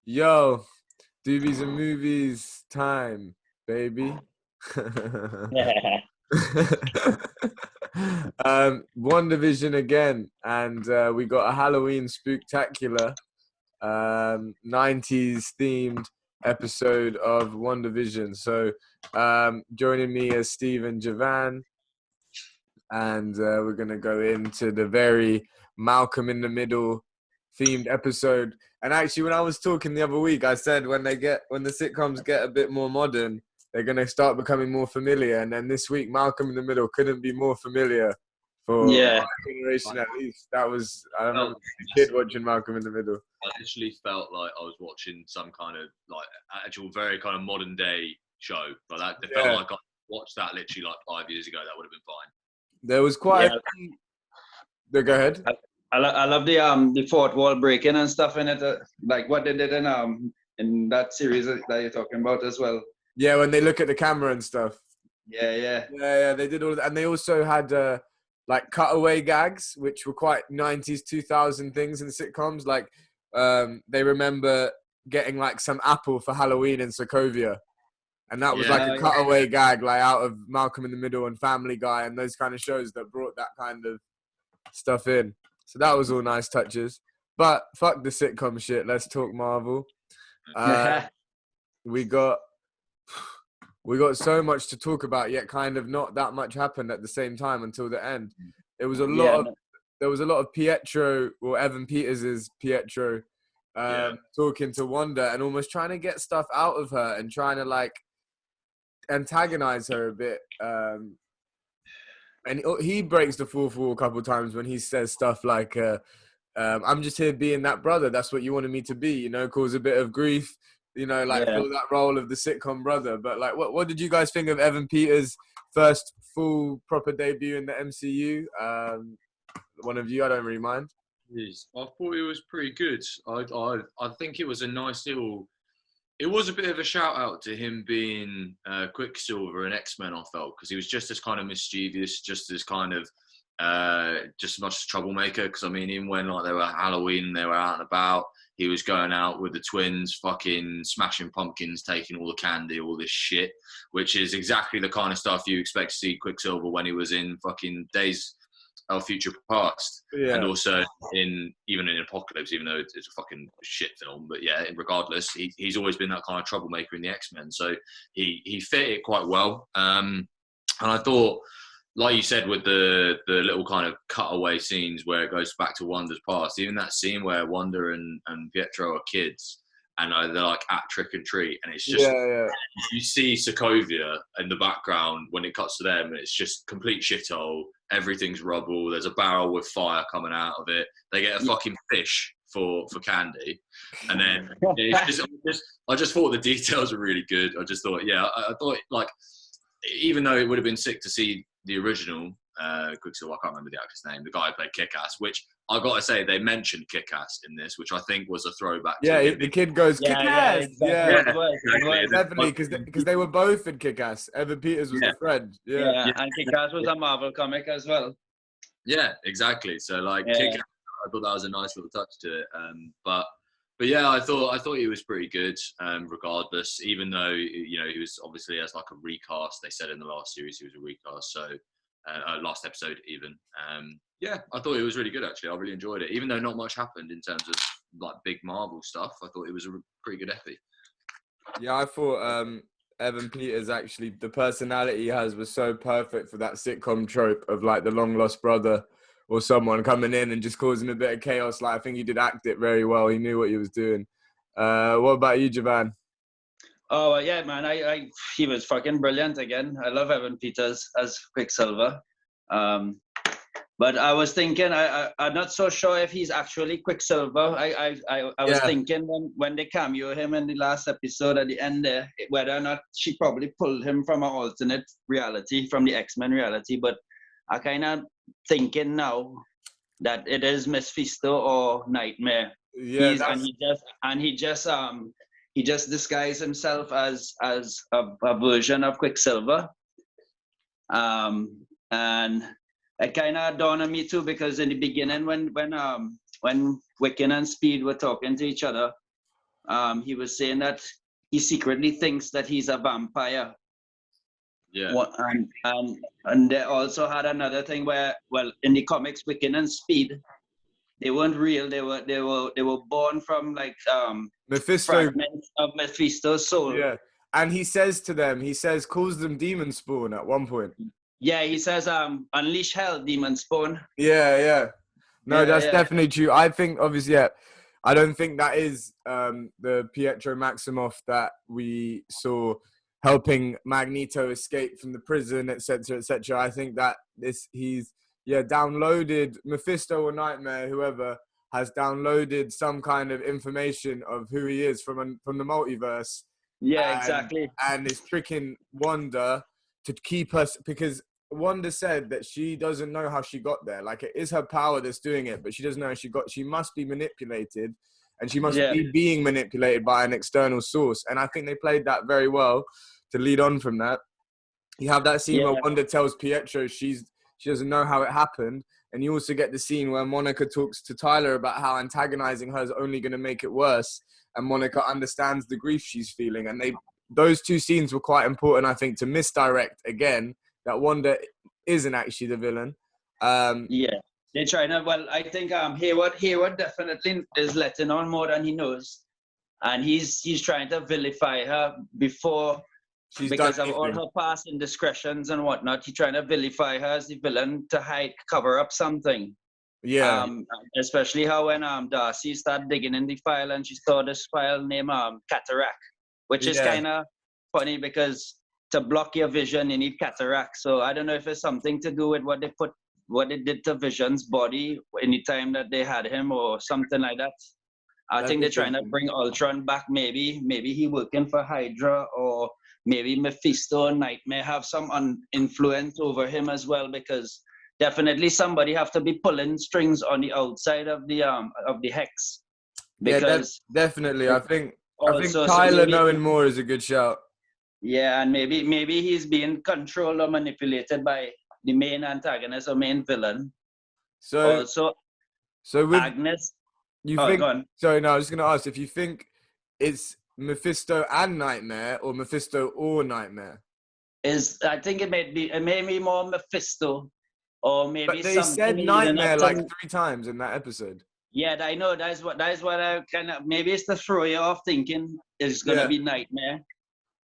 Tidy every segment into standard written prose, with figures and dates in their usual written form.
Yo, Doobies N Movies time, baby. WandaVision again, and we got a Halloween Spooktacular 90s themed episode of WandaVision. So joining me is Steve and Jovan, and we're gonna go into the very Malcolm in the Middle themed episode. And actually, when I was talking the other week, I said when the sitcoms get a bit more modern, they're gonna start becoming more familiar. And then this week, Malcolm in the Middle couldn't be more familiar for our generation at least. That was, I don't know, a kid watching Malcolm in the Middle. I actually felt like I was watching some kind of like actual very kind of modern day show. Like that, it felt like I watched that literally like 5 years ago. That would have been fine. There was quite. Go ahead. I love the fourth wall breaking and stuff in it, like what they did in that series that you're talking about as well. Yeah, when they look at the camera and stuff. Yeah. They did all of that, and they also had like cutaway gags, which were quite 90s, 2000 things in sitcoms. Like they remember getting like some apple for Halloween in Sokovia, and that was like a cutaway gag, like out of Malcolm in the Middle and Family Guy and those kind of shows that brought that kind of stuff in. So that was all nice touches. But fuck the sitcom shit. Let's talk Marvel. We got so much to talk about, yet kind of not that much happened at the same time until the end. There was a lot of Pietro, or Evan Peters' Pietro, talking to Wanda and almost trying to get stuff out of her and trying to like antagonize her a bit. And he breaks the fourth wall a couple of times when he says stuff like, I'm just here being that brother. That's what you wanted me to be, cause a bit of grief, fill that role of the sitcom brother. But like, what did you guys think of Evan Peters' first full proper debut in the MCU? One of you, I don't really mind. Yes, I thought it was pretty good. I think it was a nice little. It was a bit of a shout out to him being Quicksilver and X-Men, I felt, because he was just as kind of mischievous, just as kind of just as much a troublemaker. Because I mean, even when like they were Halloween and they were out and about, he was going out with the twins, fucking smashing pumpkins, taking all the candy, all this shit, which is exactly the kind of stuff you expect to see Quicksilver when he was in fucking Days of Future Past, and also even in Apocalypse, even though it's a fucking shit film. But yeah, regardless, he's always been that kind of troublemaker in the X-Men, so he fit it quite well. And I thought, like you said, with the little kind of cutaway scenes where it goes back to Wanda's past, even that scene where Wanda and Pietro are kids and they're like at trick and treat, and it's just you see Sokovia in the background when it cuts to them, and it's just complete shithole. Everything's rubble. There's a barrel with fire coming out of it. They get a fucking fish for candy, and then I just thought the details were really good. I just thought, I thought like, even though it would have been sick to see the original Quicksilver, I can't remember the actor's name, the guy who played Kick-Ass, which I got to say, they mentioned Kick-Ass in this, which I think was a throwback. The kid goes, Kick-Ass! Exactly. Definitely, because they were both in Kick-Ass. Evan Peters was the friend. And Kick-Ass was a Marvel comic as well. Yeah, exactly. So, like, Kick-Ass, I thought that was a nice little touch to it. But yeah, I thought he was pretty good, regardless, even though, he was obviously as like a recast. They said in the last series he was a recast, so last episode even. I thought it was really good, actually. I really enjoyed it, even though not much happened in terms of like big Marvel stuff. I thought it was a pretty good epi. Yeah, I thought Evan Peters, actually, the personality he has was so perfect for that sitcom trope of like the long lost brother or someone coming in and just causing a bit of chaos. Like, I think he did act it very well. He knew what he was doing. What about you, Jovan? Oh, yeah, man. He was fucking brilliant again. I love Evan Peters as Quicksilver. But I was thinking, I'm not so sure if he's actually Quicksilver. I was thinking when they cameo him in the last episode at the end there, whether or not she probably pulled him from an alternate reality, from the X-Men reality. But I kind of thinking now that it is Mephisto or Nightmare. Yeah, he just disguised himself as a version of Quicksilver. And it kind of dawned on me too, because in the beginning when Wiccan and Speed were talking to each other, he was saying that he secretly thinks that he's a vampire. Yeah. And they also had another thing where, well, in the comics, Wiccan and Speed, they weren't real. They were born from like Mephisto. fragments of Mephisto's soul. Yeah, and he calls them demon spawn at one point. Yeah, he says, unleash hell, demon spawn. Yeah. No, Yeah, that's yeah. definitely true. I think, obviously, yeah, I don't think that is the Pietro Maximoff that we saw helping Magneto escape from the prison, etc., etc. I think that he's downloaded Mephisto or Nightmare, whoever has downloaded some kind of information of who he is from the multiverse. Yeah, exactly. And is tricking Wanda to keep us, because Wanda said that she doesn't know how she got there. Like, it is her power that's doing it, but she doesn't know how she must be manipulated, and she must be being manipulated by an external source. And I think they played that very well to lead on from that. You have that scene where Wanda tells Pietro she doesn't know how it happened. And you also get the scene where Monica talks to Tyler about how antagonizing her is only going to make it worse. And Monica understands the grief she's feeling. And those two scenes were quite important, I think, to misdirect again that Wanda isn't actually the villain. They're trying to. Well, I think Hayward definitely is letting on more than he knows, and he's trying to vilify her before. Because of all her past indiscretions and whatnot, he's trying to vilify her as the villain to cover up something. Yeah. Especially how when Darcy started digging in the file and she saw this file named Cataract, which is kind of funny because to block your vision you need cataract. So I don't know if it's something to do with what they did to Vision's body any time that they had him or something like that. I think they're trying to bring Ultron back. Maybe he working for Hydra, or maybe Mephisto and Nightmare have some influence over him as well, because definitely somebody have to be pulling strings on the outside of the hex. Because definitely. I think Tyler knowing more is a good shout. Yeah, and maybe he's being controlled or manipulated by the main antagonist or main villain. So with Agnes. You think? Sorry, no. I was just gonna ask if you think it's Mephisto and Nightmare or Mephisto or Nightmare. I think it may be more Mephisto, or maybe. But they said Nightmare like 3 times in that episode. Yeah, I know. That is what I kind of. Maybe it's to throw you off thinking it's gonna be Nightmare,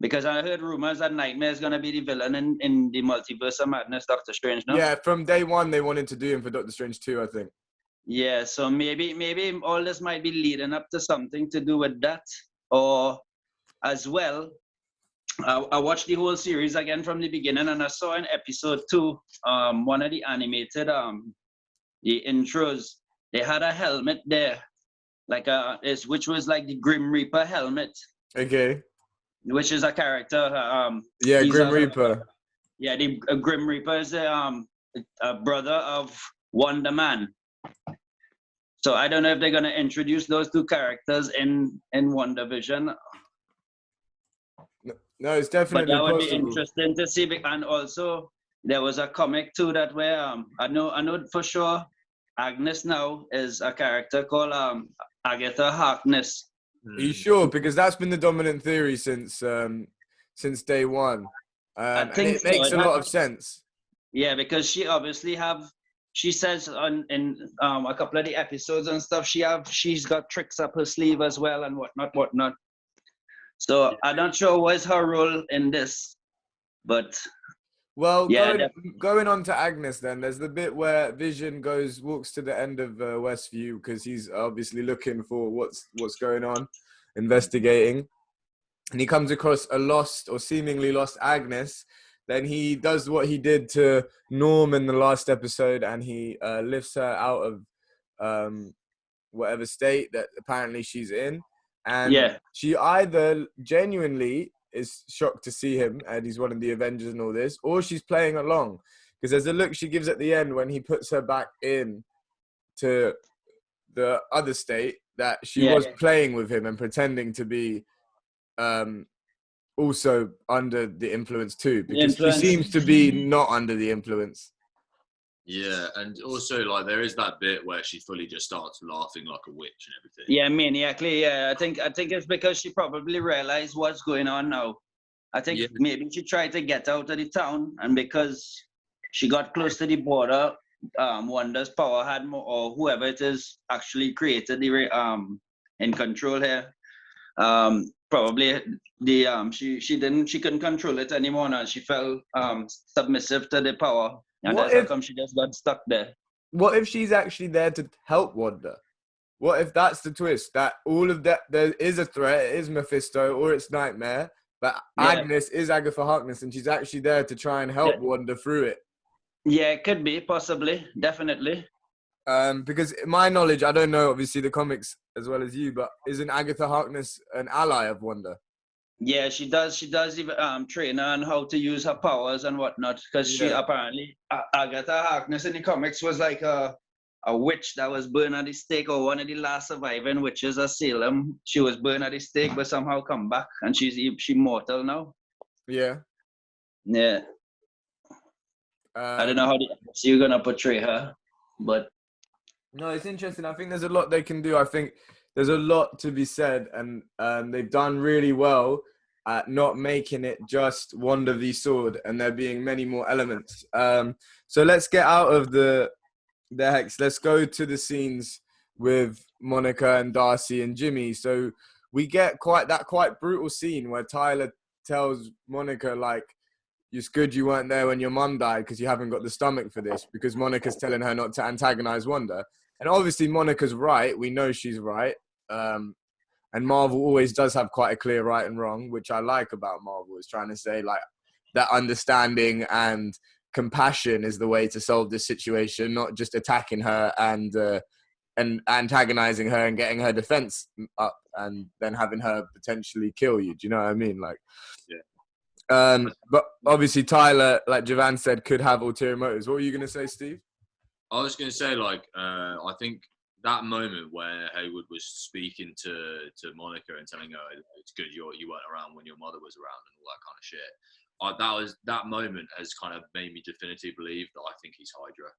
because I heard rumors that Nightmare is gonna be the villain in the Multiverse of Madness, Doctor Strange. No? Yeah, from day one they wanted to do him for Doctor Strange 2, I think. Yeah, so maybe all this might be leading up to something to do with that, or as well. I watched the whole series again from the beginning, and I saw in episode 2, one of the animated the intros. They had a helmet there, which was like the Grim Reaper helmet. Okay. Which is a character. Grim Reaper. The Grim Reaper is a brother of Wonder Man. So I don't know if they're gonna introduce those 2 characters in WandaVision. No, it's definitely. But that would be interesting to see. And also, there was a comic too that where I know for sure Agnes now is a character called Agatha Harkness. Are you sure? Because that's been the dominant theory since day one. I think it makes a lot of sense. Yeah, because she obviously she says in a couple of the episodes and stuff, she's got tricks up her sleeve as well and whatnot. So I'm not sure what's her role in this, but going on to Agnes, then there's the bit where Vision walks to the end of Westview because he's obviously looking for what's going on, investigating, and he comes across a lost or seemingly lost Agnes. Then he does what he did to Norm in the last episode, and he lifts her out of whatever state that apparently she's in. And she either genuinely is shocked to see him and he's one of the Avengers and all this, or she's playing along. Because there's a look she gives at the end when he puts her back in to the other state that she was playing with him and pretending to be also under the influence too. Because she seems to be not under the influence. Yeah, and also like there is that bit where she fully just starts laughing like a witch and everything. Yeah, maniacally. Yeah, I think it's because she probably realized what's going on now. I think Yeah. maybe she tried to get out of the town, and because she got close to the border, Wanda's power had more, or whoever it is actually created the in control here. Probably she couldn't control it anymore, and she felt submissive to the power, and What that's how if come she just got stuck there. what if she's actually there to help Wanda? What if that's the twist? That all of that there is a threat, it is Mephisto or it's Nightmare, but Yeah. Agnes is Agatha Harkness and she's actually there to try and help Wanda through it. Yeah, it could be, possibly, definitely. Because in my knowledge, I don't know obviously the comics as well as you, but isn't Agatha Harkness an ally of Wanda? Yeah, she does. She does even train her on how to use her powers and whatnot. Because she apparently Agatha Harkness in the comics was like a witch that was burned at the stake, or one of the last surviving witches of Salem. She was burned at the stake, but somehow come back, and she's mortal now. Yeah. Yeah. I don't know how you're gonna portray her, but no, it's interesting. I think there's a lot they can do. I think there's a lot to be said, and they've done really well at not making it just Wanda v S.W.O.R.D, and there being many more elements. So let's get out of the hex. Let's go to the scenes with Monica and Darcy and Jimmy. So we get quite brutal scene where Tyler tells Monica, like, it's good you weren't there when your mum died because you haven't got the stomach for this, because Monica's telling her not to antagonize Wanda. And obviously Monica's right. We know she's right. And Marvel always does have quite a clear right and wrong, which I like about Marvel, is trying to say like that understanding and compassion is the way to solve this situation, not just attacking her and antagonizing her and getting her defense up and then having her potentially kill you. Do you know what I mean? Like, yeah. But obviously Tyler, like Jovan said, could have ulterior motives. What were you going to say, Steve? I was going to say, like, I think that moment where Hayward was speaking to Monica and telling her it's good you weren't around when your mother was around and all that kind of shit. That moment has kind of made me definitively believe that I think he's Hydra,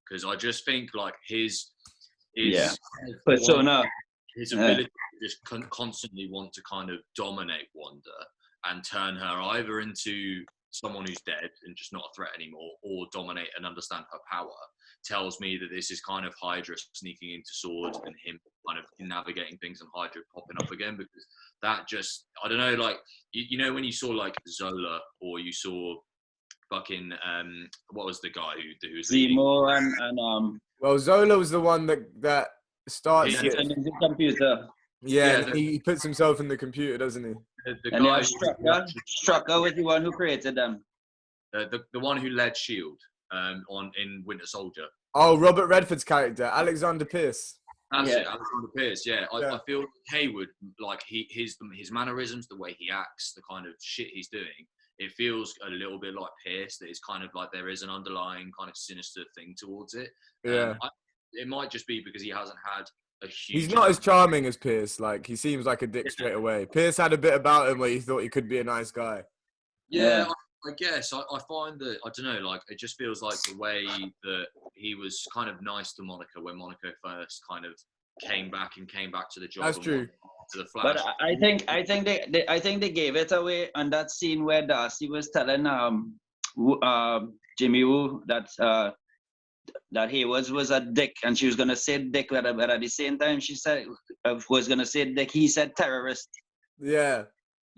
because I just think like his persona, his ability to just constantly want to kind of dominate Wanda and turn her either into someone who's dead and just not a threat anymore, or dominate and understand her power, tells me that this is kind of Hydra sneaking into S.W.O.R.D and him kind of navigating things and Hydra popping up again. Because that just, I don't know, like, you know when you saw like Zola, or you saw fucking, what was the guy who was Zemo and well, Zola was the one that starts it. The computer. Yeah, and he puts himself in the computer, doesn't he? The and guy Strucker was the one who created them. The one who led S.H.I.E.L.D. in Winter Soldier. Oh, Robert Redford's character, Alexander Pierce. That's it, Alexander Pierce. Yeah, I feel Hayward, like his mannerisms, the way he acts, the kind of shit he's doing, it feels a little bit like Pierce. That it's kind of like there is an underlying kind of sinister thing towards it. Yeah, it might just be because he hasn't had a huge. He's not as charming as Pierce. Like, he seems like a dick straight away. Pierce had a bit about him where you thought he could be a nice guy. Yeah. I guess I find that, I don't know, like it just feels like the way that he was kind of nice to Monica when Monica first kind of came back to the job. That's true. To the Flash. But I think they gave it away on that scene where Darcy was telling Jimmy Woo that he was a dick, and she was gonna say dick, but at the same time she said was gonna say dick. He said terrorist. Yeah.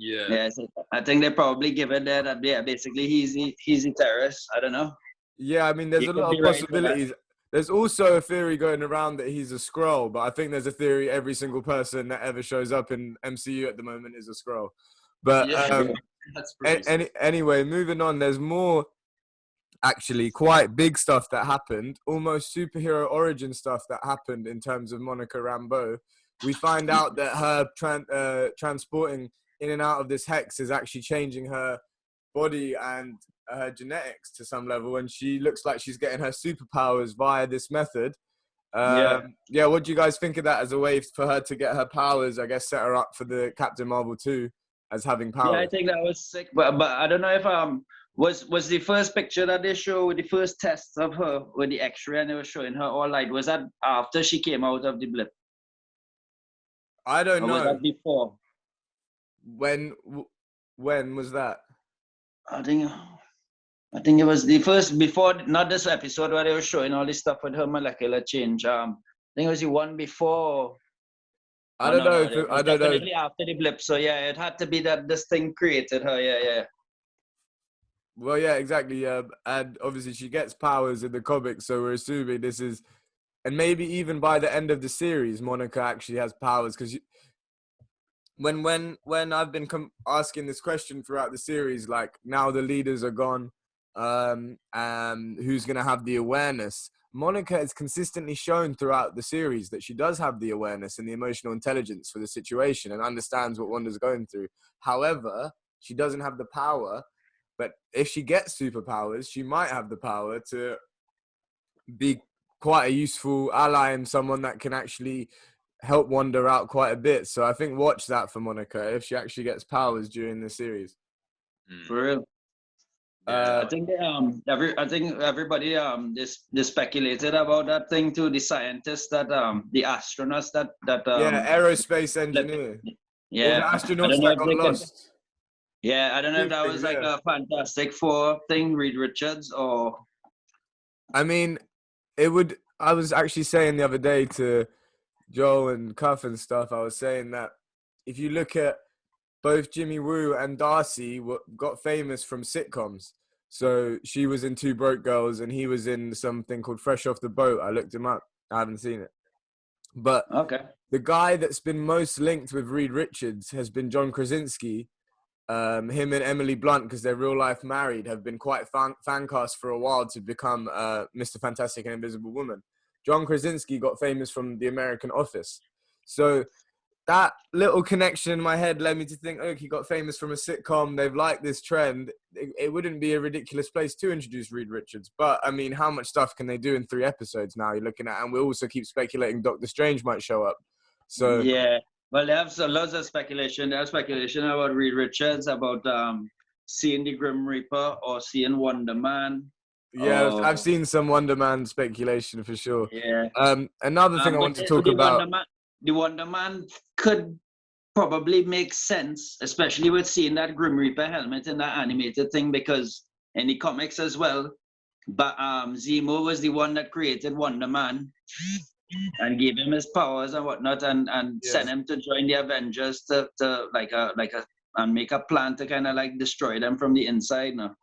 Yeah, so I think they probably give it that. Yeah, basically he's a terrorist. I don't know. Yeah, I mean, there's a lot of possibilities. There's also a theory going around that he's a Skrull, but I think there's a theory every single person that ever shows up in MCU at the moment is a Skrull. But that's pretty anyway, moving on. There's more actually quite big stuff that happened, almost superhero origin stuff that happened in terms of Monica Rambeau. We find out that her transporting in and out of this hex is actually changing her body and her genetics to some level, and she looks like she's getting her superpowers via this method. What do you guys think of that as a way for her to get her powers? I guess set her up for the Captain Marvel 2 as having powers. Yeah, I think that was sick, but I don't know if Was the first picture that they show, the first test of her with the X-ray and they were showing her all light, was that after she came out of the blip? I don't Or was know. that before? When was that? I think it was the first before, not this episode where they were showing all this stuff with her molecular change. I think it was the one before. I don't know. It was definitely after the blip. So yeah, it had to be that this thing created her. Yeah. Well, yeah, exactly. And obviously she gets powers in the comics, so we're assuming this is, and maybe even by the end of the series, Monica actually has powers. Because when I've been asking this question throughout the series, like now the leaders are gone, who's gonna have the awareness? Monica has consistently shown throughout the series that she does have the awareness and the emotional intelligence for the situation and understands what Wanda's going through. However, she doesn't have the power. But if she gets superpowers, she might have the power to be quite a useful ally and someone that can actually help Wanda out quite a bit. So I think watch that for Monica if she actually gets powers during the series. For real. I think everybody they speculated about that thing too. The scientists that the astronauts that aerospace engineer. Yeah, All the astronauts that got lost. Yeah, I don't know if that was like a Fantastic Four thing, Reed Richards, or. I mean, I was actually saying the other day to Joel and Cuff and stuff, I was saying that if you look at both Jimmy Woo and Darcy got famous from sitcoms. So she was in Two Broke Girls and he was in something called Fresh Off the Boat. I looked him up. I haven't seen it. But the guy that's been most linked with Reed Richards has been John Krasinski. Him and Emily Blunt, because they're real life married, have been quite fan cast for a while to become Mr. Fantastic and Invisible Woman. John Krasinski got famous from The American Office. So that little connection in my head led me to think, he got famous from a sitcom. They've liked this trend. It wouldn't be a ridiculous place to introduce Reed Richards. But, I mean, how much stuff can they do in 3 episodes now you're looking at? And we also keep speculating Doctor Strange might show up. So yeah. Well, they have lots of speculation. There's speculation about Reed Richards, about seeing the Grim Reaper or seeing Wonder Man. Yeah, I've seen some Wonder Man speculation for sure. Yeah. Another thing I want to talk about. The Wonder Man could probably make sense, especially with seeing that Grim Reaper helmet in that animated thing, because in the comics as well, but Zemo was the one that created Wonder Man. And gave him his powers and whatnot, and sent him to join the Avengers to and make a plan to kind of like destroy them from the inside now.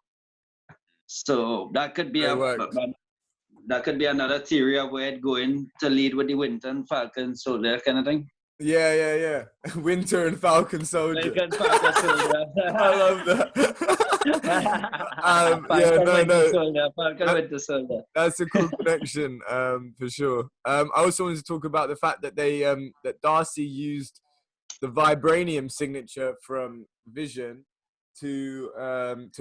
So that could be another theory of where it's going to lead with the Winter and Falcon Soldier kind of thing. Yeah. Winter and Falcon Soldier. I love that. Falcon Winter Soldier. That's a cool connection, for sure. I also wanted to talk about the fact that they that Darcy used the vibranium signature from Vision to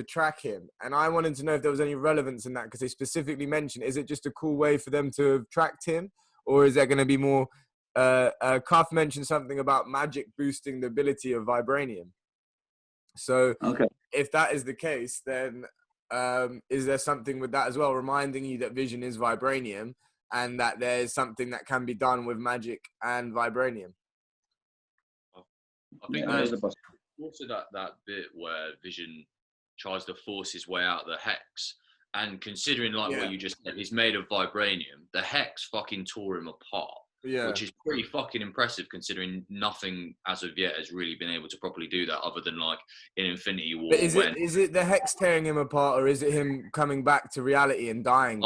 track him, and I wanted to know if there was any relevance in that, because they specifically mentioned, is it just a cool way for them to have tracked him, or is there going to be more? Cuff mentioned something about magic boosting the ability of vibranium. So if that is the case, then is there something with that as well, reminding you that Vision is vibranium and that there's something that can be done with magic and vibranium? I think there's also that bit where Vision tries to force his way out of the hex. And considering what you just said, he's made of vibranium, the hex fucking tore him apart. Yeah. Which is pretty fucking impressive, considering nothing as of yet has really been able to properly do that, other than like in Infinity War. But is it the hex tearing him apart, or is it him coming back to reality and dying?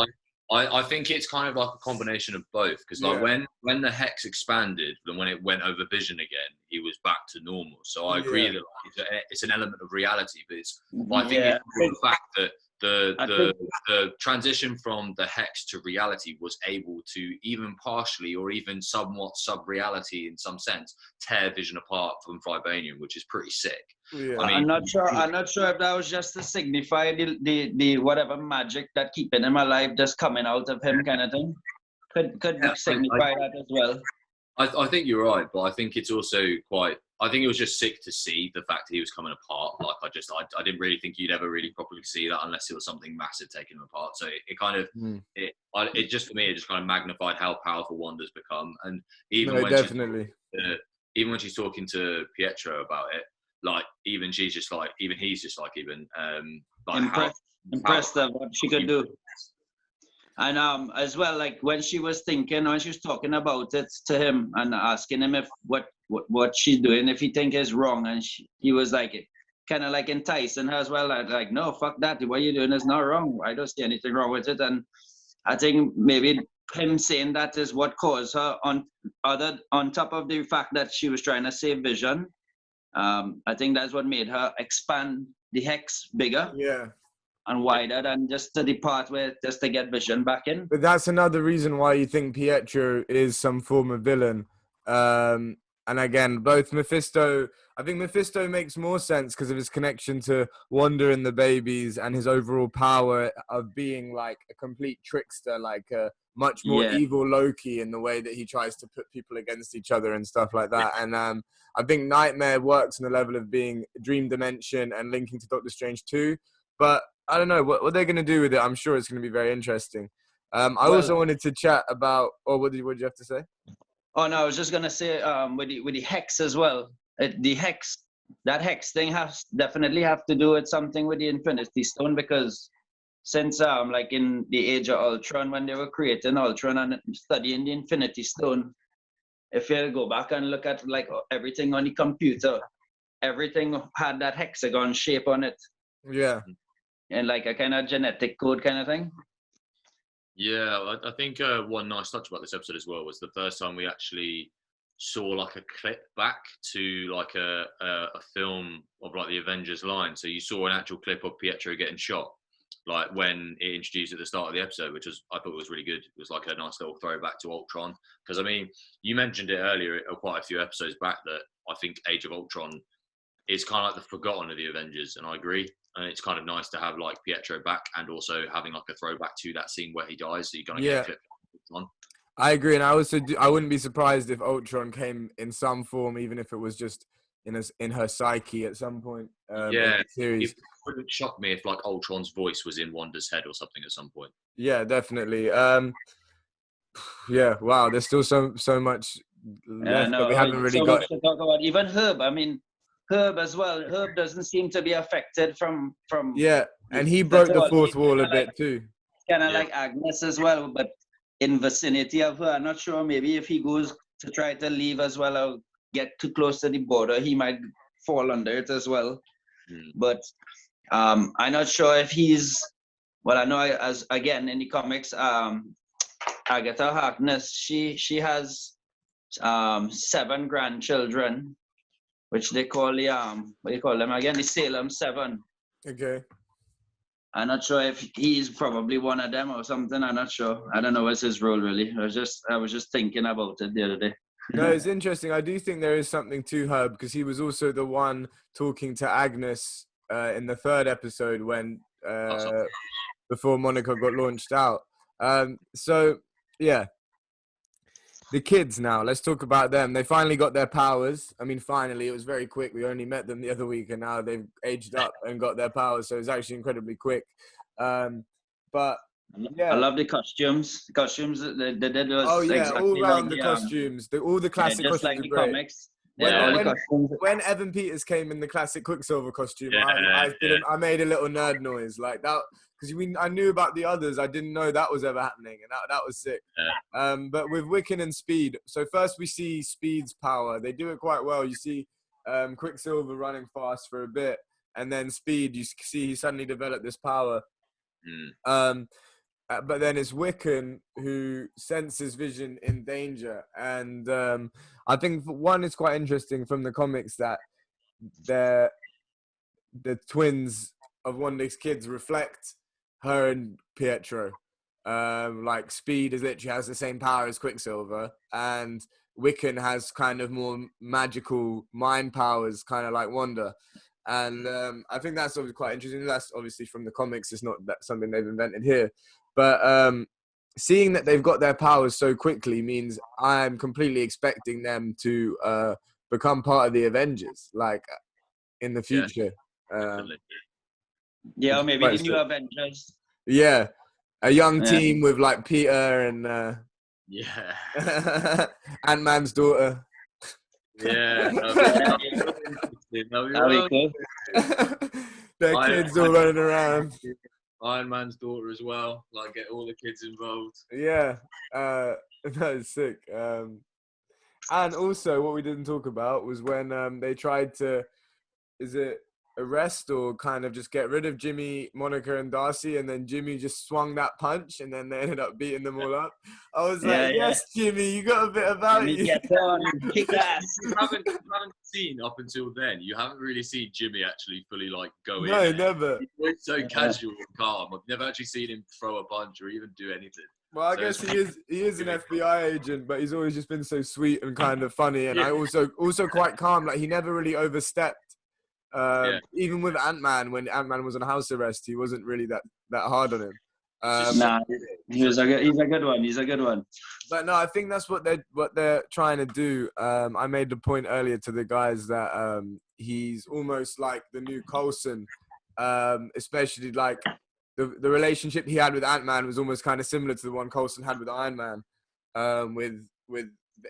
I think it's kind of like a combination of both, because like when the hex expanded, then when it went over Vision again, he was back to normal. So I agree that it's an element of reality, but I think it's the fact that the transition from the hex to reality was able to even partially or even somewhat sub-reality in some sense tear Vision apart from vibranium, which is pretty sick. Yeah. I'm not sure if that was just to signify the whatever magic that keeping him alive just coming out of him kind of thing. Could signify that as well. I think you're right, but I think it's also quite. I think it was just sick to see the fact that he was coming apart. Like I didn't really think you'd ever really properly see that unless it was something massive taking him apart. So it kind of it just for me it just kind of magnified how powerful Wanda's become. And even No, when definitely. even when she's talking to Pietro about it, like even she's just like even he's just like even like impressed of what she could do. And as well, like when she was talking about it to him and asking him if what she's doing, if he think is wrong, and he was like kind of like enticing her as well, like no, fuck that, what you're doing is not wrong. I don't see anything wrong with it. And I think maybe him saying that is what caused her on top of the fact that she was trying to save Vision. I think that's what made her expand the hex bigger. Yeah. And wider than just to the part where just to get Vision back in. But that's another reason why you think Pietro is some form of villain. And again, both Mephisto, I think Mephisto makes more sense because of his connection to Wanda and the babies and his overall power of being like a complete trickster, like a much more evil Loki in the way that he tries to put people against each other and stuff like that. And I think Nightmare works on the level of being Dream Dimension and linking to Doctor Strange too. But I don't know what they're going to do with it. I'm sure it's going to be very interesting. I also wanted to chat about. Oh, what did you have to say? Oh no, I was just gonna say with the hex as well. The hex, that hex thing definitely have to do with something with the Infinity Stone, because since like in the Age of Ultron, when they were creating Ultron and studying the Infinity Stone, if you go back and look at like everything on the computer, everything had that hexagon shape on it. Yeah. And like a kind of genetic code kind of thing. Yeah, I think one nice touch about this episode as well was the first time we actually saw like a clip back to like a film of like the Avengers line. So you saw an actual clip of Pietro getting shot, like when it introduced at the start of the episode, which I thought was really good. It was like a nice little throwback to Ultron. Because I mean, you mentioned it earlier, quite a few episodes back, that I think Age of Ultron is kind of like the forgotten of the Avengers, and I agree. And it's kind of nice to have like Pietro back and also having like a throwback to that scene where he dies. So you're gonna get a clip on. I agree, and I wouldn't be surprised if Ultron came in some form, even if it was just in her psyche at some point. In the series. It wouldn't shock me if like Ultron's voice was in Wanda's head or something at some point. Yeah, definitely. Yeah, wow. There's still so much left that we haven't really got. Much to talk about. Even Herb. I mean, Herb as well. Herb doesn't seem to be affected from. Yeah, and he broke the fourth wall a bit too. Kind of like Agnes as well, but in vicinity of her. I'm not sure. Maybe if he goes to try to leave as well or get too close to the border, he might fall under it as well. But I'm not sure if he's. Well, I know as again in the comics, Agatha Harkness, she has 7 grandchildren, which they call the what do you call them again? The Salem 7. Okay. I'm not sure if he's probably one of them or something. I'm not sure. I don't know what's his role really. I was just thinking about it the other day. No, it's interesting. I do think there is something to her because he was also the one talking to Agnes in the 3rd episode when before Monica got launched out. So yeah. The kids now, let's talk about them. They finally got their powers. I mean, finally, it was very quick. We only met them the other week, and now they've aged up and got their powers. So it's actually incredibly quick. But yeah, I love the costumes. The costumes they did was exactly all around like the costumes. All the classic just costumes like the are great. comics. All the costumes. When Evan Peters came in the classic Quicksilver costume, I made a little nerd noise like that. Because I knew about the others, I didn't know that was ever happening, and that was sick. But with Wiccan and Speed, so first we see Speed's power. They do it quite well. You see Quicksilver running fast for a bit, and then Speed, you see he suddenly developed this power. But then it's Wiccan who senses Vision in danger, and I think one is quite interesting from the comics that the twins of Wanda's kids reflect her and Pietro. Like Speed literally has the same power as Quicksilver, and Wiccan has kind of more magical mind powers, kind of like Wanda. And I think that's obviously quite interesting. That's obviously from the comics. It's not that something they've invented here. But seeing that they've got their powers so quickly means I'm completely expecting them to become part of the Avengers, like in the future. Definitely. Yeah, maybe the quite new sick. Avengers. Yeah, a young Yeah. team with like Peter and Yeah. Ant-Man's daughter. Yeah. Yeah, that'll be cool. Their kids all running around. Iron Man's daughter as well. Like, get all the kids involved. Yeah, that is sick. And also, what we didn't talk about was when they tried to, is it arrest or kind of just get rid of Jimmy, Monica, and Darcy, and then Jimmy just swung that punch, and then they ended up beating them all up. I was like, yes, Jimmy, you got a bit about Jimmy, you. get on, kick ass. You haven't seen up until then. You haven't really seen Jimmy actually fully like go in. No, never. He's always so casual and calm. I've never actually seen him throw a punch or even do anything. Well, I So guess it's he is an FBI agent, but he's always just been so sweet and kind of funny, and Yeah. I also quite calm. Like he never really overstepped. Even with Ant-Man, when Ant-Man was on house arrest, he wasn't really that hard on him. Nah, he's a good one. He's a good one. But no, I think that's what they're trying to do. I made the point earlier to the guys that he's almost like the new Coulson, especially like the relationship he had with Ant-Man was almost kind of similar to the one Coulson had with Iron Man, with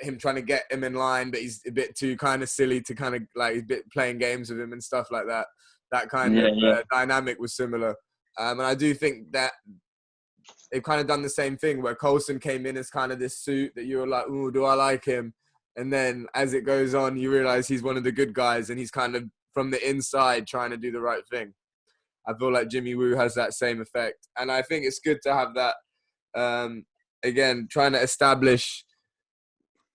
him trying to get him in line, but he's a bit too kind of silly to kind of like he's a bit playing games with him and stuff like that. That kind of dynamic was similar. And I do think that they've kind of done the same thing where Coulson came in as kind of this suit that you're like, ooh, do I like him? And then as it goes on, you realize he's one of the good guys and he's kind of from the inside trying to do the right thing. I feel like Jimmy Woo has that same effect. And I think it's good to have that, again, trying to establish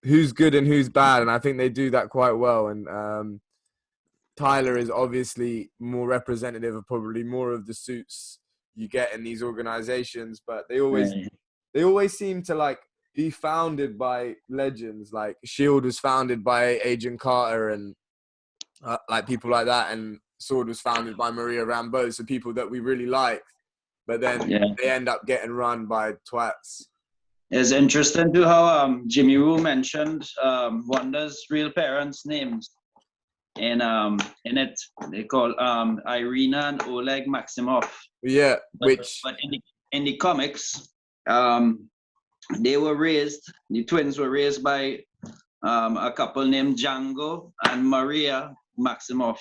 who's good and who's bad. And I think they do that quite well. And Tyler is obviously more representative of probably more of the suits you get in these organizations, but they always seem to like be founded by legends. Like S.W.O.R.D was founded by Agent Carter and like people like that, and S.W.O.R.D was founded by Maria Rambeau, so people that we really like, but then they end up getting run by twats. It's interesting too how Jimmy Woo mentioned Wanda's real parents' names. In it, they call Irina and Oleg Maximoff. Yeah, but in the comics, they were raised. The twins were raised by a couple named Django and Maria Maximoff,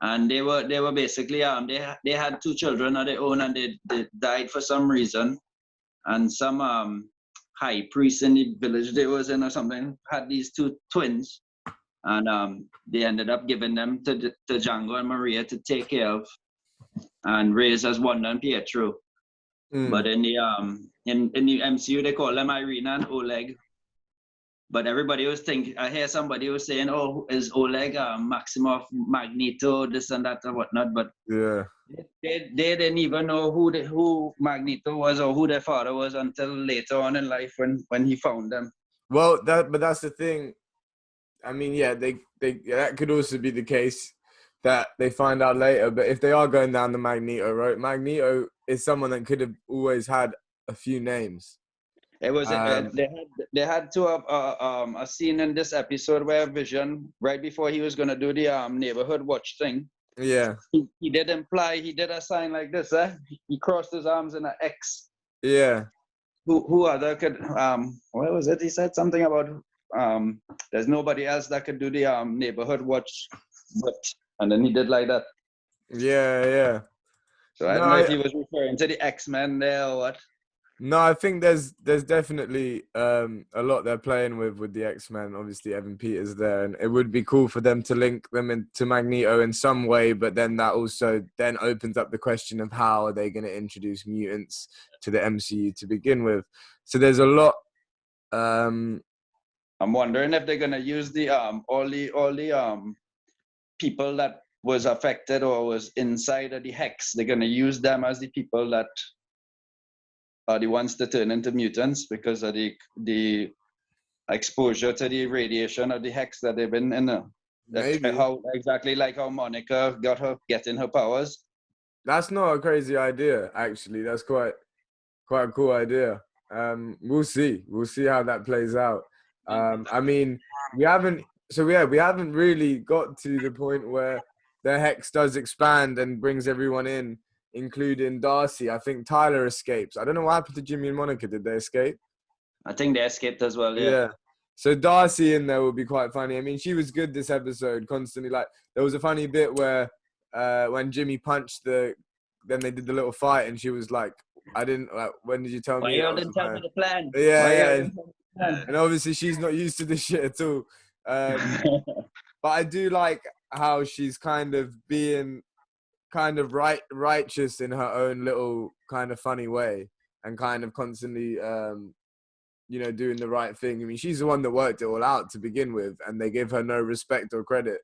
and they were basically they had two children of their own, and they died for some reason, and some high priest in the village they was in or something had these two twins. And they ended up giving them to Django and Maria to take care of and raise as Wanda and Pietro. But in the MCU they call them Irina and Oleg. But everybody was thinking, I hear somebody was saying, oh, is Oleg Maximoff, Magneto, this and that and whatnot. But they didn't even know who Magneto was or who their father was until later on in life when he found them. Well, that's the thing. I mean, yeah, they that could also be the case that they find out later. But if they are going down the Magneto route, Magneto is someone that could have always had a few names. It was they had a scene in this episode where Vision, right before he was gonna do the neighborhood watch thing. Yeah. He did a sign like this, He crossed his arms in an X. Yeah. Who other could what was it? He said something about there's nobody else that could do the neighborhood watch, and then he did like that. Yeah. So I don't know if he was referring to the X-Men there or what. No, I think there's definitely a lot they're playing with the X-Men. Obviously, Evan Peters there, and it would be cool for them to link them into Magneto in some way. But then that also then opens up the question of how are they going to introduce mutants to the MCU to begin with. So there's a lot. I'm wondering if they're gonna use the all the people that was affected or was inside of the hex. They're gonna use them as the people that are the ones to turn into mutants because of the exposure to the radiation of the hex that they've been in. How Monica getting her powers. That's not a crazy idea, actually. That's quite a cool idea. We'll see. We'll see how that plays out. I mean, we haven't. So yeah, we haven't really got to the point where the hex does expand and brings everyone in, including Darcy. I think Tyler escapes. I don't know what happened to Jimmy and Monica. Did they escape? I think they escaped as well. Yeah. So Darcy in there will be quite funny. I mean, she was good this episode. Constantly, like there was a funny bit where when Jimmy punched then they did the little fight, and she was like, "I didn't. Like, when did you tell Why me?" you didn't tell me the plan? Yeah. And obviously she's not used to this shit at all. But I do like how she's kind of being righteous in her own little kind of funny way, and kind of constantly doing the right thing. I mean, she's the one that worked it all out to begin with, and they give her no respect or credit.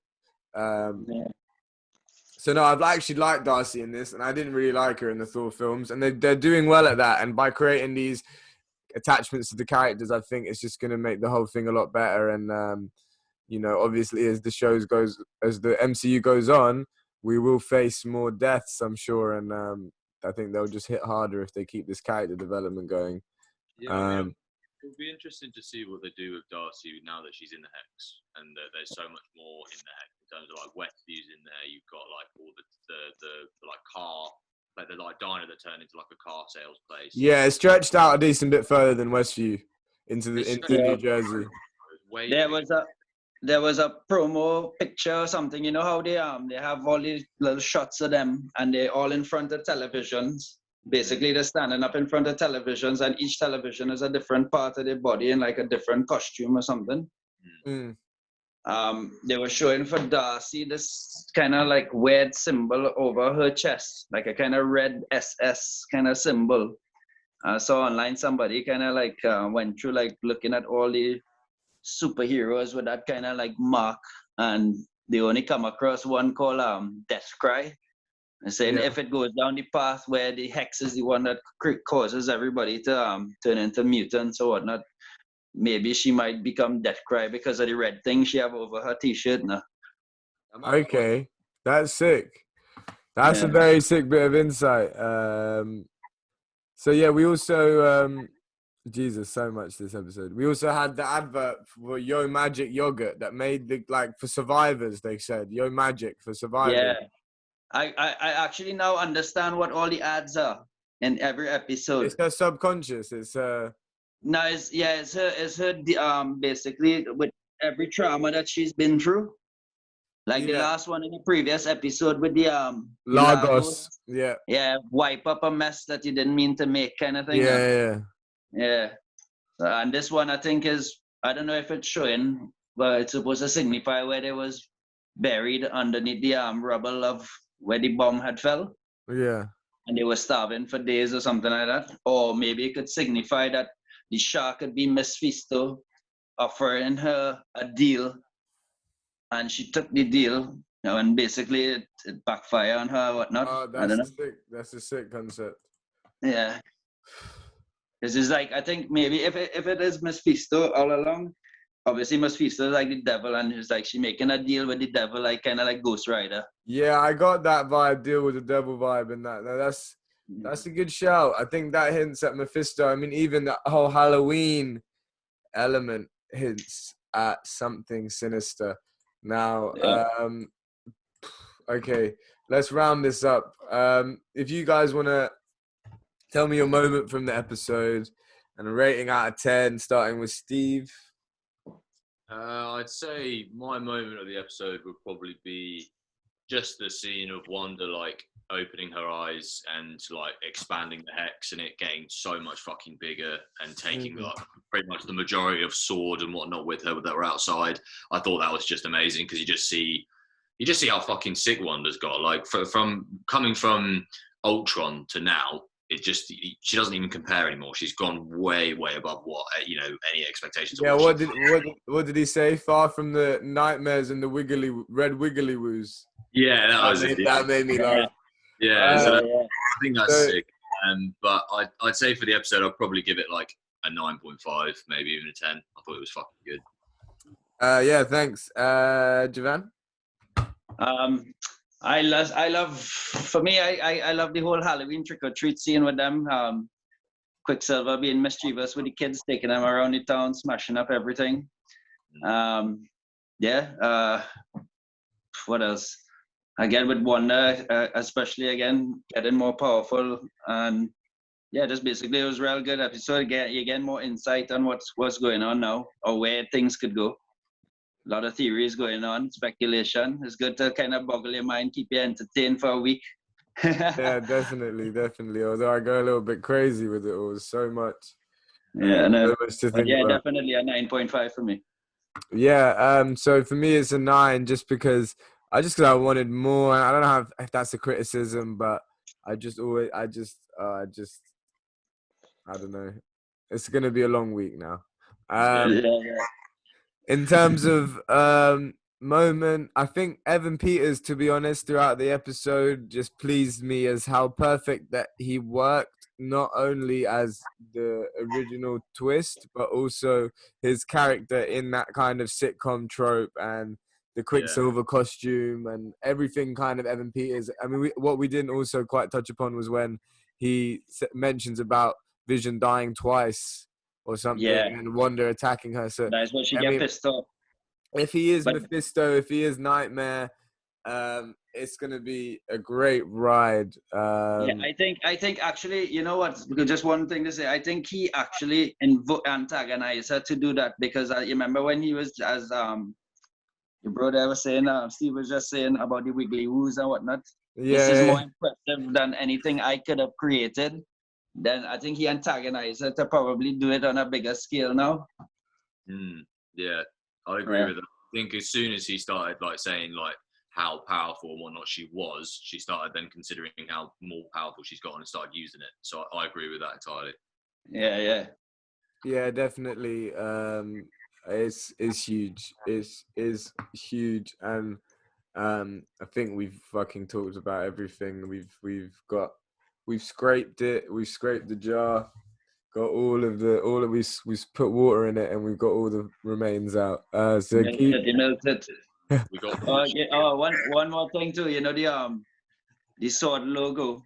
So no, I've actually liked Darcy in this, and I didn't really like her in the Thor films, and they're doing well at that. And by creating these attachments to the characters, I think it's just going to make the whole thing a lot better. And obviously, as the MCU goes on, we will face more deaths, I'm sure, and I think they'll just hit harder if they keep this character development going. Yeah, it'll be interesting to see what they do with Darcy now that she's in the Hex, and there's so much more in the Hex in terms of like Westview's in there. You've got like all the like car, like the like diner that turned into like a car sales place. Yeah, it stretched out a decent bit further than Westview into New Jersey. There was a promo picture or something. You know how they have all these little shots of them, and they're all in front of televisions. Basically, they're standing up in front of televisions, and each television is a different part of their body in like a different costume or something. They were showing for Darcy this kind of like weird symbol over her chest, like a kind of red SS kind of symbol. I saw online somebody kind of like went through like looking at all the superheroes with that kind of like mark, and they only come across one called Death Cry. And saying if it goes down the path where the Hex is the one that causes everybody to turn into mutants or whatnot, maybe she might become Death Cry because of the red thing she have over her t-shirt now. Okay, that's sick. That's a very sick bit of insight. So yeah, we also Jesus, so much this episode. We also had the advert for Yo Magic yogurt that made for survivors. They said Yo Magic for survivors. Yeah. I actually now understand what all the ads are in every episode. It's her subconscious. It's no, it's her basically with every trauma that she's been through. Like the last one in the previous episode with the Lagos. Yeah, wipe up a mess that you didn't mean to make kind of thing. Yeah. And this one I think is, I don't know if it's showing, but it's supposed to signify where they was buried underneath the rubble of where the bomb had fell. Yeah. And they were starving for days or something like that. Or maybe it could signify that the shark could be Miss Fisto offering her a deal, and she took the deal, and basically it backfired on her or whatnot. Oh, I don't know. sick. That's a sick concept. Yeah. This is like, I think maybe if it is Miss Fisto all along, obviously Miss Fisto is like the devil, and it's like she making a deal with the devil, like kind of like Ghost Rider. Yeah, I got that vibe, deal with the devil vibe, and that. No, that's a good shout. I think that hints at Mephisto. I mean, even the whole Halloween element hints at something sinister. Now, okay, let's round this up. If you guys want to tell me your moment from the episode and a rating out of 10, starting with Steve. I'd say my moment of the episode would probably be just the scene of Wanda like opening her eyes and like expanding the Hex and it getting so much fucking bigger and taking like pretty much the majority of S.W.O.R.D and whatnot with her that were outside. I thought that was just amazing because you just see how fucking sick Wanda's got. Like from coming from Ultron to now, she doesn't even compare anymore. She's gone way above what any expectations. Yeah, what did he say? Far from the nightmares and the red wiggly woos. Yeah, that made me laugh. Yeah, I think that's sick. But I'd say for the episode, I'd probably give it like a 9.5, maybe even a 10. I thought it was fucking good. Yeah, thanks. Jovan? I love for me, I love the whole Halloween trick or treat scene with them. Quicksilver being mischievous with the kids, taking them around the town, smashing up everything. What else? Again with Wanda, especially again getting more powerful, and just basically it was a real good episode. You get more insight on what's going on now or where things could go. A lot of theories going on, speculation. It's good to kind of boggle your mind, keep you entertained for a week. Yeah, definitely. Although I go a little bit crazy with it all, so much. Yeah, so much to think about. Definitely a 9.5 for me. Yeah, so for me it's a 9, just because I wanted more. I don't know if that's a criticism, but I don't know. It's gonna be a long week now. In terms of moment, I think Evan Peters, to be honest, throughout the episode just pleased me as how perfect that he worked, not only as the original twist, but also his character in that kind of sitcom trope and the Quicksilver costume and everything kind of Evan Peters. I mean, what we didn't also quite touch upon was when he mentions about Vision dying twice or something, and Wanda attacking her. So that's what she get pissed off. If he is Mephisto, if he is Nightmare, it's gonna be a great ride. I think actually, you know what? Just one thing to say. I think he actually antagonized her to do that, because you remember when he was, as your brother was saying, Steve was just saying about the wiggly woos and whatnot. This is more impressive than anything I could have created. Then I think he antagonized her to probably do it on a bigger scale now. Yeah, I agree with that. I think as soon as he started saying how powerful and whatnot she was, she started then considering how more powerful she's gotten and started using it. So I agree with that entirely. Yeah, definitely. It's huge. It's huge, and I think we've fucking talked about everything. We've scraped it. We've scraped the jar. Got we've put water in it, and we've got all the remains out. So melted. We got one more thing too. You know the S.W.O.R.D logo.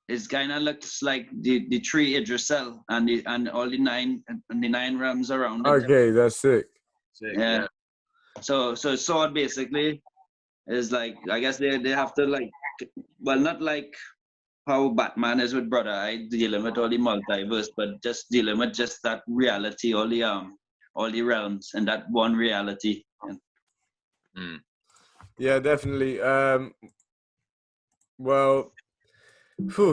It kind of looks like the tree Idrisel and all the nine realms around it. Okay, that's sick. Yeah. So S.W.O.R.D basically is I guess they have to not like how Batman is with Brother Eye, dealing with all the multiverse, but just dealing with just that reality, all the realms and that one reality. Yeah, definitely. Well,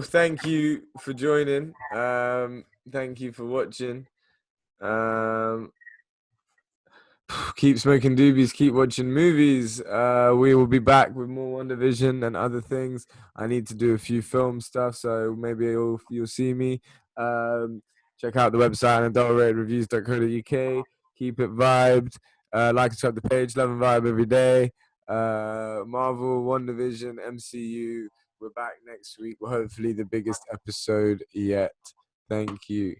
thank you for joining. Thank you for watching. Keep smoking doobies, keep watching movies. We will be back with more WandaVision and other things. I need to do a few film stuff, so maybe you'll see me. Check out the website unadulteratedreviews.co.uk. Keep it vibed. Like and subscribe the page. Love and vibe every day. Marvel, WandaVision, MCU. We're back next week. Hopefully the biggest episode yet. Thank you.